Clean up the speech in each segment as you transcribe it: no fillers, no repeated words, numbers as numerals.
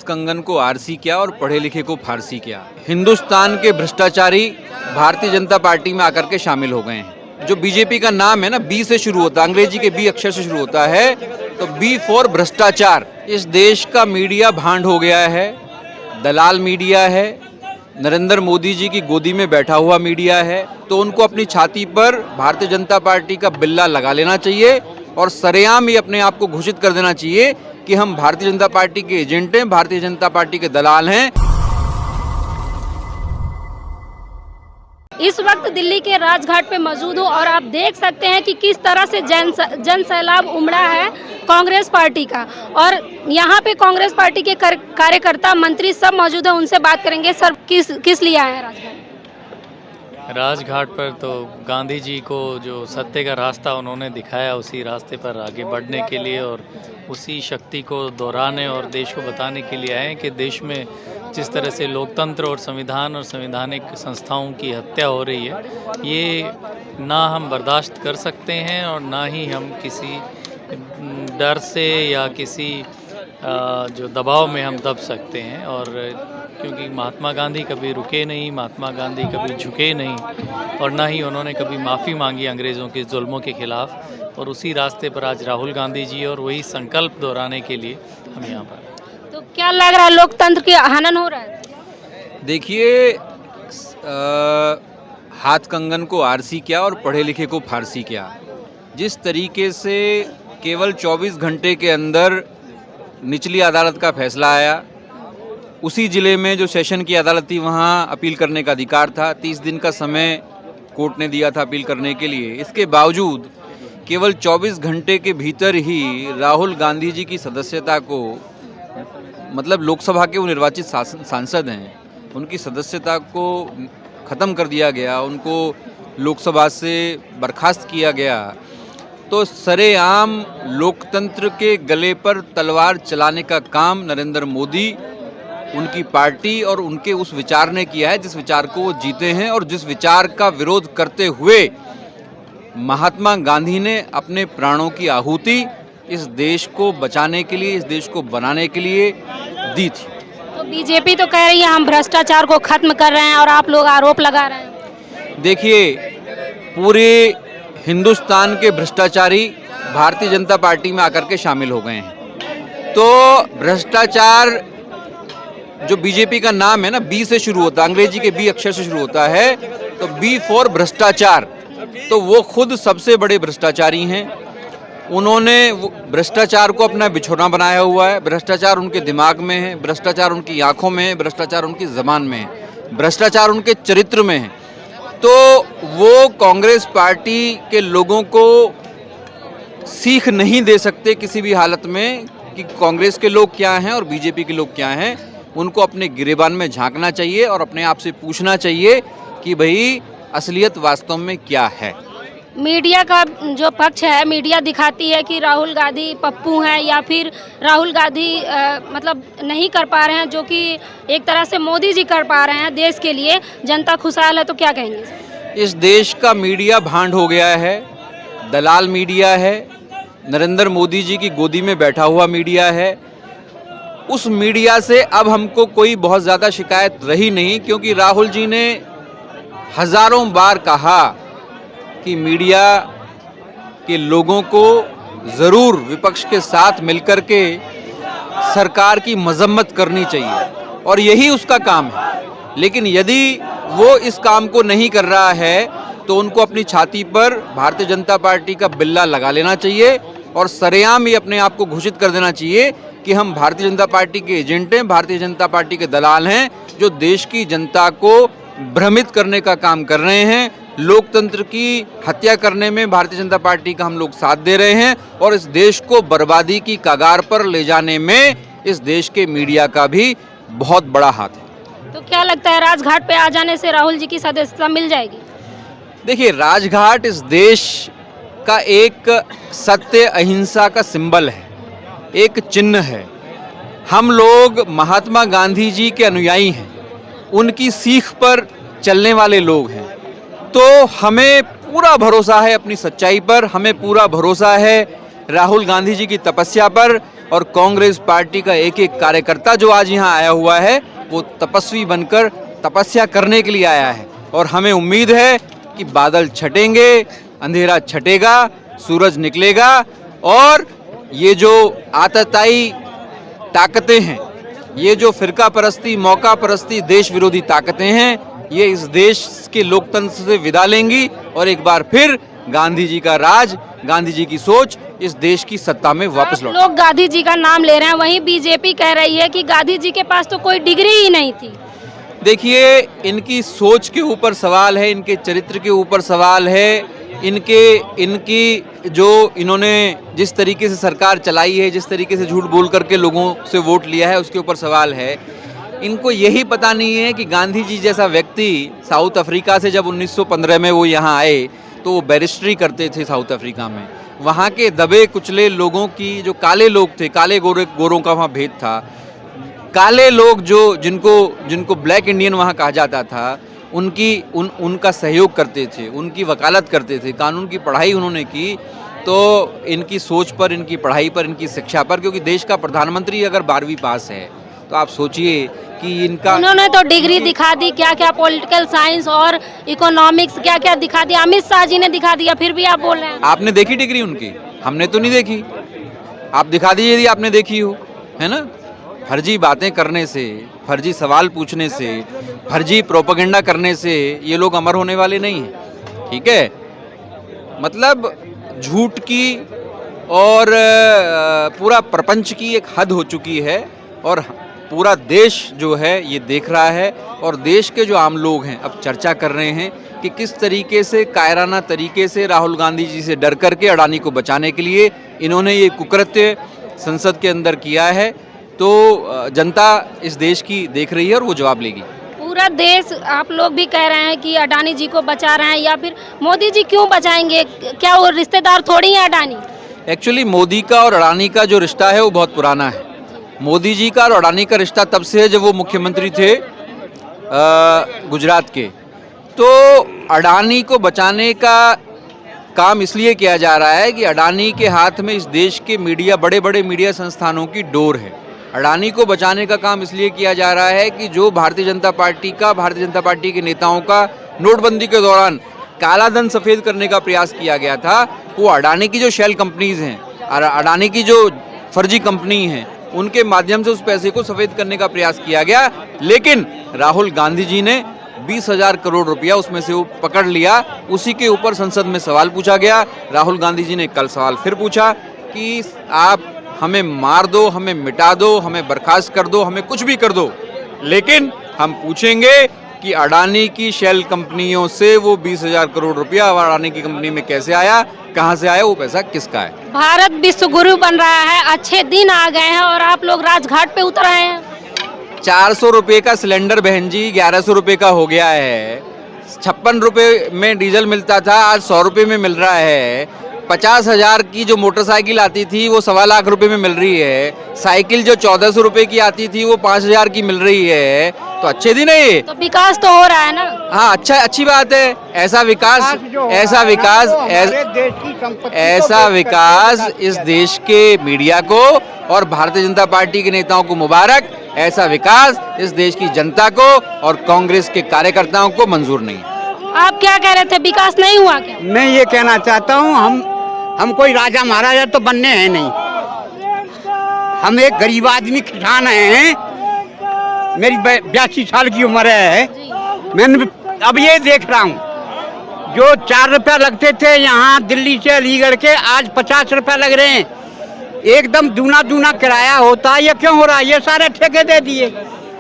कंगन को आरसी क्या और पढ़े लिखे को फारसी क्या। हिंदुस्तान के भ्रष्टाचारी भारतीय जनता पार्टी में आकर के शामिल हो गए हैं। जो बीजेपी का नाम है ना, बी से शुरू होता है, अंग्रेजी के बी अक्षर से शुरू होता है, तो बी फॉर भ्रष्टाचार। इस देश का मीडिया भांड हो गया है, दलाल मीडिया है, नरेंद्र मोदी जी की गोदी में बैठा हुआ मीडिया है। तो उनको अपनी छाती पर भारतीय जनता पार्टी का बिल्ला लगा लेना चाहिए और सरेआम ये अपने आप को घोषित कर देना चाहिए कि हम भारतीय जनता पार्टी के एजेंट हैं, भारतीय जनता पार्टी के दलाल हैं। इस वक्त दिल्ली के राजघाट पे मौजूद हूँ और आप देख सकते हैं कि किस तरह से जन सैलाब उमड़ा है कांग्रेस पार्टी का। और यहाँ पे कांग्रेस पार्टी के कार्यकर्ता, मंत्री सब मौजूद हैं, उनसे बात करेंगे। सर, किस लिए आए हैं राजघाट? राजघाट पर तो गांधी जी को जो सत्य का रास्ता उन्होंने दिखाया, उसी रास्ते पर आगे बढ़ने के लिए और उसी शक्ति को दोहराने और देश को बताने के लिए आए कि देश में जिस तरह से लोकतंत्र और संविधान और संवैधानिक संस्थाओं की हत्या हो रही है, ये ना हम बर्दाश्त कर सकते हैं और ना ही हम किसी डर से या किसी जो दबाव में हम दब सकते हैं। और क्योंकि महात्मा गांधी कभी रुके नहीं, महात्मा गांधी कभी झुके नहीं और ना ही उन्होंने कभी माफ़ी मांगी अंग्रेज़ों के जुल्मों के ख़िलाफ़। और उसी रास्ते पर आज राहुल गांधी जी और वही संकल्प दोहराने के लिए हम यहाँ पर। तो क्या लग रहा है, लोकतंत्र की हनन हो रहा है? देखिए, हाथ कंगन को आरसी क्या और पढ़े लिखे को फारसी क्या। जिस तरीके से केवल 24 घंटे के अंदर निचली अदालत का फैसला आया, उसी ज़िले में जो सेशन की अदालत थी वहाँ अपील करने का अधिकार था। 30 दिन का समय कोर्ट ने दिया था अपील करने के लिए। इसके बावजूद केवल 24 घंटे के भीतर ही राहुल गांधी जी की सदस्यता को, मतलब लोकसभा के वो निर्वाचित सांसद हैं, उनकी सदस्यता को ख़त्म कर दिया गया, उनको लोकसभा से बर्खास्त किया गया। तो सरेआम लोकतंत्र के गले पर तलवार चलाने का काम नरेंद्र मोदी, उनकी पार्टी और उनके उस विचार ने किया है जिस विचार को वो जीते हैं और जिस विचार का विरोध करते हुए महात्मा गांधी ने अपने प्राणों की आहुति इस देश को बचाने के लिए, इस देश को बनाने के लिए दी थी। तो बीजेपी तो कह रही है हम भ्रष्टाचार को खत्म कर रहे हैं और आप लोग आरोप लगा रहे हैं। देखिए, पूरे हिंदुस्तान के भ्रष्टाचारी भारतीय जनता पार्टी में आकर के शामिल हो गए हैं। तो भ्रष्टाचार, जो बीजेपी का नाम है ना, बी से शुरू होता है, अंग्रेजी के बी अक्षर से शुरू होता है, तो बी फॉर भ्रष्टाचार। तो वो खुद सबसे बड़े भ्रष्टाचारी हैं। उन्होंने भ्रष्टाचार को अपना बिछौना बनाया हुआ है। भ्रष्टाचार उनके दिमाग में है, भ्रष्टाचार उनकी आंखों में है, भ्रष्टाचार उनकी ज़बान में है, भ्रष्टाचार उनके चरित्र में है। तो वो कांग्रेस पार्टी के लोगों को सीख नहीं दे सकते किसी भी हालत में कि कांग्रेस के लोग क्या हैं और बीजेपी के लोग क्या हैं। उनको अपने गिरेबान में झांकना चाहिए और अपने आप से पूछना चाहिए कि भाई असलियत वास्तव में क्या है। मीडिया का जो पक्ष है, मीडिया दिखाती है कि राहुल गांधी पप्पू हैं या फिर राहुल गांधी मतलब नहीं कर पा रहे हैं, जो कि एक तरह से मोदी जी कर पा रहे हैं देश के लिए। जनता खुशहाल है, तो क्या कहेंगे? इस देश का मीडिया भांड हो गया है, दलाल मीडिया है, नरेंद्र मोदी जी की गोदी में बैठा हुआ मीडिया है। उस मीडिया से अब हमको कोई बहुत ज़्यादा शिकायत रही नहीं, क्योंकि राहुल जी ने हज़ारों बार कहा कि मीडिया के लोगों को ज़रूर विपक्ष के साथ मिलकर के सरकार की मजम्मत करनी चाहिए और यही उसका काम है। लेकिन यदि वो इस काम को नहीं कर रहा है तो उनको अपनी छाती पर भारतीय जनता पार्टी का बिल्ला लगा लेना चाहिए और सरेआम ये अपने आप को घोषित कर देना चाहिए कि हम भारतीय जनता पार्टी के एजेंट हैं, भारतीय जनता पार्टी के दलाल हैं, जो देश की जनता को भ्रमित करने का काम कर रहे हैं। लोकतंत्र की हत्या करने में भारतीय जनता पार्टी का हम लोग साथ दे रहे हैं और इस देश को बर्बादी की कगार पर ले जाने में इस देश के मीडिया का भी बहुत बड़ा हाथ है। तो क्या लगता है, राजघाट पे आ जाने से राहुल जी की सदस्यता मिल जाएगी? देखिए, राजघाट इस देश का एक सत्य अहिंसा का सिंबल है, एक चिन्ह है। हम लोग महात्मा गांधी जी के अनुयायी हैं, उनकी सीख पर चलने वाले लोग हैं। तो हमें पूरा भरोसा है अपनी सच्चाई पर, हमें पूरा भरोसा है राहुल गांधी जी की तपस्या पर और कांग्रेस पार्टी का एक एक कार्यकर्ता जो आज यहाँ आया हुआ है वो तपस्वी बनकर तपस्या करने के लिए आया है। और हमें उम्मीद है कि बादल छटेंगे, अंधेरा छटेगा, सूरज निकलेगा और ये जो आतताई ताकतें हैं, ये जो फिरका परस्ती, मौका परस्ती, देश विरोधी ताकतें हैं, ये इस देश के लोकतंत्र से विदा लेंगी और एक बार फिर गांधी जी का राज, गांधी जी की सोच इस देश की सत्ता में वापस लौट। लोग गांधी जी का नाम ले रहे हैं, वहीं बीजेपी कह रही है कि गांधी जी के पास तो कोई डिग्री ही नहीं थी। देखिए, इनकी सोच के ऊपर सवाल है, इनके चरित्र के ऊपर सवाल है, इनकी जो इन्होंने जिस तरीके से सरकार चलाई है, जिस तरीके से झूठ बोल करके लोगों से वोट लिया है, उसके ऊपर सवाल है। इनको यही पता नहीं है कि गांधी जी जैसा व्यक्ति साउथ अफ्रीका से जब 1915 में वो यहाँ आए तो वो बैरिस्ट्री करते थे साउथ अफ्रीका में। वहाँ के दबे कुचले लोगों की, जो काले लोग थे, काले गोरों का वहाँ भेद था, काले लोग जो जिनको ब्लैक इंडियन वहाँ कहा जाता था, उनका सहयोग करते थे, उनकी वकालत करते थे, कानून की पढ़ाई उन्होंने की। तो इनकी सोच पर, इनकी पढ़ाई पर, इनकी शिक्षा पर, क्योंकि देश का प्रधानमंत्री अगर 12वीं पास है तो आप सोचिए कि उन्होंने तो डिग्री दिखा दी, क्या क्या पॉलिटिकल साइंस और इकोनॉमिक्स क्या क्या दिखा दिया, अमित शाह जी ने दिखा दिया, फिर भी आप बोल रहे हैं। आपने देखी डिग्री उनकी? हमने तो नहीं देखी। आप दिखा दीजिए यदि आपने देखी हो, है ना। फर्जी बातें करने से, फर्जी सवाल पूछने से, फर्जी प्रोपेगेंडा करने से ये लोग अमर होने वाले नहीं हैं, ठीक है। मतलब झूठ की और पूरा प्रपंच की एक हद हो चुकी है और पूरा देश जो है ये देख रहा है। और देश के जो आम लोग हैं अब चर्चा कर रहे हैं कि किस तरीके से कायराना तरीके से राहुल गांधी जी से डर करके अडानी को बचाने के लिए इन्होंने ये कुकृत्य संसद के अंदर किया है। तो जनता इस देश की देख रही है और वो जवाब लेगी। पूरा देश, आप लोग भी कह रहे हैं कि अडानी जी को बचा रहे हैं, या फिर मोदी जी क्यों बचाएंगे? क्या वो रिश्तेदार थोड़ी है अडानी? एक्चुअली मोदी का और अडानी का जो रिश्ता है वो बहुत पुराना है। मोदी जी का और अडानी का रिश्ता तब से है जब वो मुख्यमंत्री थे गुजरात के। तो अडानी को बचाने का काम इसलिए किया जा रहा है कि अडानी के हाथ में इस देश के मीडिया, बड़े बड़े मीडिया संस्थानों की डोर है। अडानी को बचाने का काम इसलिए किया जा रहा है कि जो भारतीय जनता पार्टी के नेताओं का नोटबंदी के दौरान काला धन सफ़ेद करने का प्रयास किया गया था, वो अडानी की जो शेल कंपनीज हैं, अडानी की जो फर्जी कंपनी हैं, उनके माध्यम से उस पैसे को सफ़ेद करने का प्रयास किया गया। लेकिन राहुल गांधी जी ने 20,000 करोड़ रुपया उसमें से वो पकड़ लिया। उसी के ऊपर संसद में सवाल पूछा गया। राहुल गांधी जी ने कल सवाल फिर पूछा कि आप हमें मार दो, हमें मिटा दो, हमें बर्खास्त कर दो, हमें कुछ भी कर दो, लेकिन हम पूछेंगे कि अडानी की शेल कंपनियों से वो 20,000 करोड़ रुपया अडानी की कंपनी में कैसे आया, कहां से आया, वो पैसा किसका है। भारत विश्व गुरु बन रहा है, अच्छे दिन आ गए हैं और आप लोग राजघाट पे उतर आए हैं। 400 रुपये का सिलेंडर बहन जी 1100 रुपये का हो गया है। 56 रुपये में डीजल मिलता था, आज 100 रुपये में मिल रहा है। 50,000 की जो मोटरसाइकिल आती थी वो 1.25 लाख रुपए में मिल रही है। साइकिल जो 1400 रुपए की आती थी वो 5,000 की मिल रही है। तो अच्छे दिन है ये। तो विकास तो हो रहा है ना। हाँ, अच्छी बात है। ऐसा विकास इस देश के मीडिया को और भारतीय जनता पार्टी के नेताओं को मुबारक। ऐसा विकास इस देश की जनता को और कांग्रेस के कार्यकर्ताओं को मंजूर नहीं। आप क्या कह रहे थे, विकास नहीं हुआ क्या? मैं ये कहना चाहता हूँ, हम कोई राजा महाराजा तो बनने हैं नहीं। हम एक गरीब आदमी किसान हैं। मेरी 82 साल की उम्र है। मैंने अब ये देख रहा हूँ, जो 4 रुपया लगते थे यहाँ दिल्ली से अलीगढ़ के, आज 50 रुपया लग रहे हैं। एकदम दूना किराया होता है। ये क्यों हो रहा है? ये सारे ठेके दे दिए।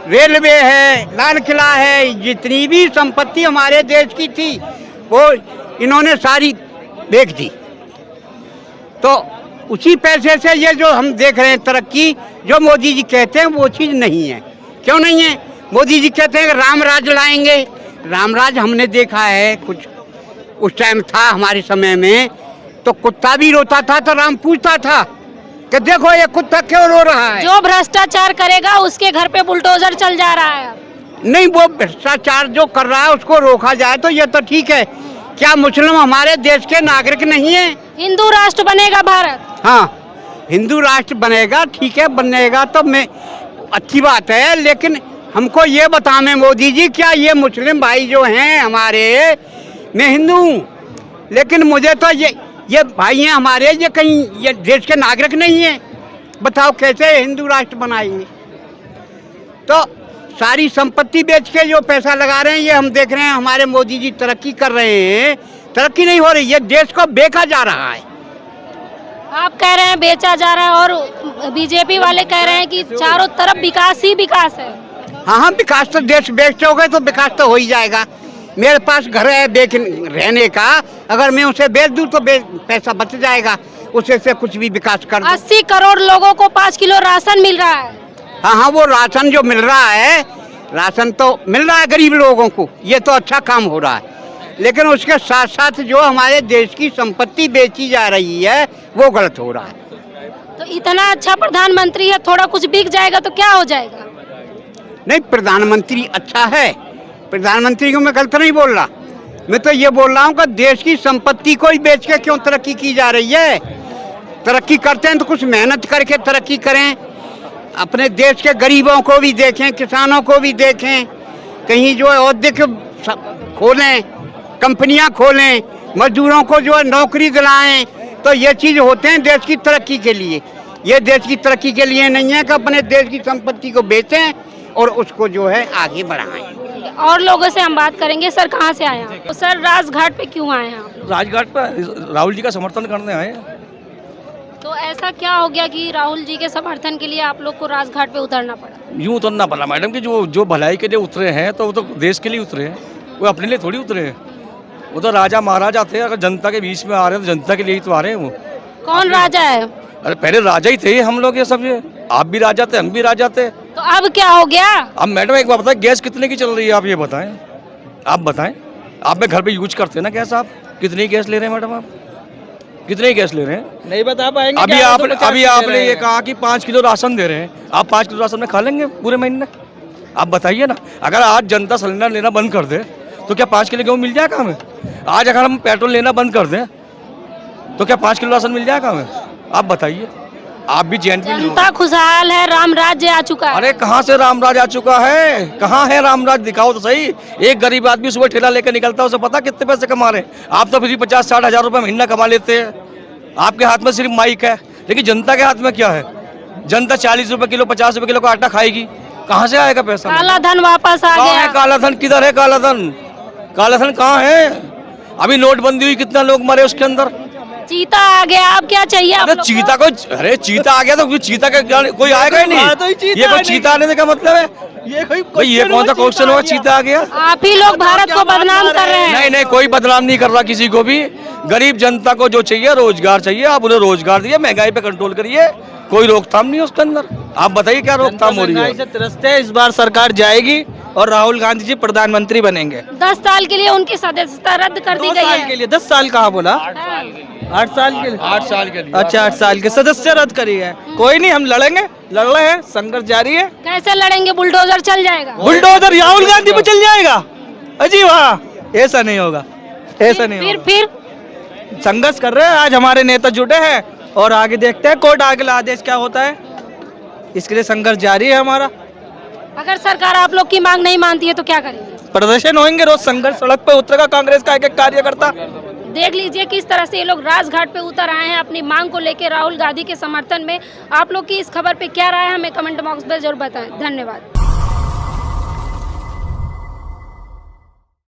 रेलवे है, लाल किला है, जितनी भी संपत्ति हमारे देश की थी वो इन्होंने सारी बेच दी। तो उसी पैसे से ये जो हम देख रहे हैं तरक्की, जो मोदी जी कहते हैं वो चीज़ नहीं है। क्यों नहीं है? मोदी जी कहते हैं कि राम राज लाएंगे। राम राज हमने देखा है, कुछ उस टाइम था हमारे समय में, तो कुत्ता भी रोता था तो राम पूछता था कि देखो ये कुत्ता क्यों रो रहा है। जो भ्रष्टाचार करेगा उसके घर पे बुलडोजर चल जा रहा है। नहीं, वो भ्रष्टाचार जो कर रहा है उसको रोका जाए तो ये तो ठीक है। क्या मुस्लिम हमारे देश के नागरिक नहीं है? हिंदू राष्ट्र बनेगा भारत। हाँ, हिंदू राष्ट्र बनेगा, ठीक है, बनेगा तो मैं अच्छी बात है, लेकिन हमको ये बताएं मोदी जी, क्या ये मुस्लिम भाई जो हैं हमारे, मैं हिंदू हूँ लेकिन मुझे तो ये भाई हैं हमारे, ये कहीं ये देश के नागरिक नहीं हैं? बताओ कैसे हिंदू राष्ट्र बनाएंगे? तो सारी संपत्ति बेच के जो पैसा लगा रहे हैं, ये हम देख रहे हैं हमारे मोदी जी तरक्की कर रहे हैं, तरक्की नहीं हो रही, ये देश को बेचा जा रहा है। आप कह रहे हैं बेचा जा रहा है और बीजेपी वाले कह रहे हैं कि चारों तरफ विकास ही विकास है। हाँ, विकास तो देश बेचोगे तो विकास तो हो ही जाएगा। मेरे पास घर है रहने का, अगर मैं उसे बेच दूं तो पैसा बच जाएगा, उसे से कुछ भी विकास कर दूं। 80 करोड़ लोगों को 5 किलो राशन मिल रहा है। हाँ, वो राशन जो मिल रहा है, राशन तो मिल रहा है गरीब लोगों को, ये तो अच्छा काम हो रहा है, लेकिन उसके साथ साथ जो हमारे देश की संपत्ति बेची जा रही है वो गलत हो रहा है। तो इतना अच्छा प्रधानमंत्री है, थोड़ा कुछ बिक जाएगा तो क्या हो जाएगा? नहीं, प्रधानमंत्री अच्छा है, प्रधानमंत्री को मैं गलत नहीं बोल रहा, मैं तो ये बोल रहा हूँ कि देश की संपत्ति को ही बेच के क्यों तरक्की की जा रही है? तरक्की करते हैं तो कुछ मेहनत करके तरक्की करें, अपने देश के गरीबों को भी देखें, किसानों को भी देखें, कहीं जो है औद्योगिक खोलें, कंपनियां खोलें, मजदूरों को जो है नौकरी दिलाएं, तो ये चीज़ होते हैं देश की तरक्की के लिए। ये देश की तरक्की के लिए नहीं है कि अपने देश की संपत्ति को बेचें और उसको जो है आगे बढ़ाएं। और लोगों से हम बात करेंगे। सर कहाँ से आए हैं? तो सर राजघाट पे क्यों आए हैं आप? राजघाट पर राहुल जी का समर्थन करने आए हैं। तो ऐसा क्या हो गया कि राहुल जी के समर्थन के लिए आप लोग को राजघाट पे उतरना पड़ा? यूँ उतरना पड़ा मैडम कि जो भलाई के लिए उतरे हैं तो वो तो देश के लिए उतरे हैं, वो अपने लिए थोड़ी उतरे हैं। वो तो राजा महाराजा थे, अगर जनता के बीच में आ रहे हैं तो जनता के लिए ही तो आ रहे हैं वो। कौन राजा है? अरे पहले राजा ही थे हम लोग, ये सब ये आप भी राजा थे, हम भी राजा थे। तो अब क्या हो गया? अब मैडम एक बात बताएं, गैस कितने की चल रही है आप ये बताएं, आप बताएं। आप में घर पे यूज करते हैं ना गैस, आप कितनी गैस ले रहे हैं मैडम? आप कितने गैस ले रहे हैं? नहीं बता पाएंगे। अभी आपने ये कहा कि 5 किलो राशन दे रहे हैं, आप 5 किलो राशन में खा लेंगे पूरे महीने? आप बताइए ना, अगर आज जनता सिलेंडर लेना बंद कर दे तो क्या 5 किलो गेहूँ मिल जाएगा हमें? आज अगर हम पेट्रोल लेना बंद कर दें तो क्या 5 किलो राशन मिल जाएगा हमें? आप बताइए। आप भी जनता खुशहाल है, राम राज्य आ चुका है। अरे कहाँ से राम राज आ चुका है? कहाँ है राम राज? दिखाओ तो सही। एक गरीब आदमी सुबह ठेला लेकर निकलता है, उसे पता कितने पैसे कमा रहे हैं? आप तो फिर 50-60 हज़ार रुपये महीना कमा लेते हैं। आपके हाथ में सिर्फ माइक है, लेकिन जनता के हाथ में क्या है? जनता 40 रुपये किलो, 50 रुपये किलो का आटा खाएगी, कहाँ से आएगा पैसा? काला धन वापस आ गया। काला धन किधर है? काला धन कहाँ है? अभी नोटबंदी हुई, कितना लोग मरे उसके अंदर। चीता आ गया, अब क्या चाहिए? अरे चीता को, अरे चीता आ गया तो चीता का कोई आएगा ही नहीं। ये कोई चीता आने का मतलब है? ये कौन सा क्वेश्चन हुआ? चीता आ गया? आप ही लोग भारत को बदनाम कर रहे हैं। नहीं, कोई बदनाम नहीं कर रहा किसी को भी। गरीब जनता को जो चाहिए रोजगार चाहिए, आप उन्हें रोजगार दिए, महंगाई पे कंट्रोल करिए, कोई रोकथाम नहीं है उसके अंदर। आप बताइए क्या रोकथाम हो रही है? त्रस्त है, इस बार सरकार जाएगी और राहुल गांधी जी प्रधानमंत्री बनेंगे। 10 साल के लिए उनकी सदस्यता रद्द कर दी गई है। के लिए 10 साल कहाँ बोला? 8 साल के लिए। 8 साल के लिए। अच्छा, 8 साल के सदस्य रद्द करी है। कोई नहीं, हम लड़ेंगे, लड़ रहे हैं, संघर्ष जारी है। कैसे लड़ेंगे? बुलडोजर चल जाएगा। बुलडोजर राहुल गांधी पे चल जाएगा? अजी वाह, ऐसा नहीं होगा, ऐसा नहीं होगा। फिर संघर्ष कर रहे हैं, आज हमारे नेता जुटे हैं और आगे देखते हैं कोर्ट आगे आदेश क्या होता है, इसके लिए संघर्ष जारी है हमारा। अगर सरकार आप लोग की मांग नहीं मानती है तो क्या करेंगे? प्रदर्शन होंगे, रोज संघर्ष सड़क पे उतरेगा कांग्रेस का एक कार्यकर्ता। देख लीजिए किस तरह से ये लोग राजघाट पे उतर आए हैं अपनी मांग को लेकर राहुल गांधी के समर्थन में। आप लोग की इस खबर पे क्या राय है हमें कमेंट बॉक्स में जरूर बताएं। धन्यवाद।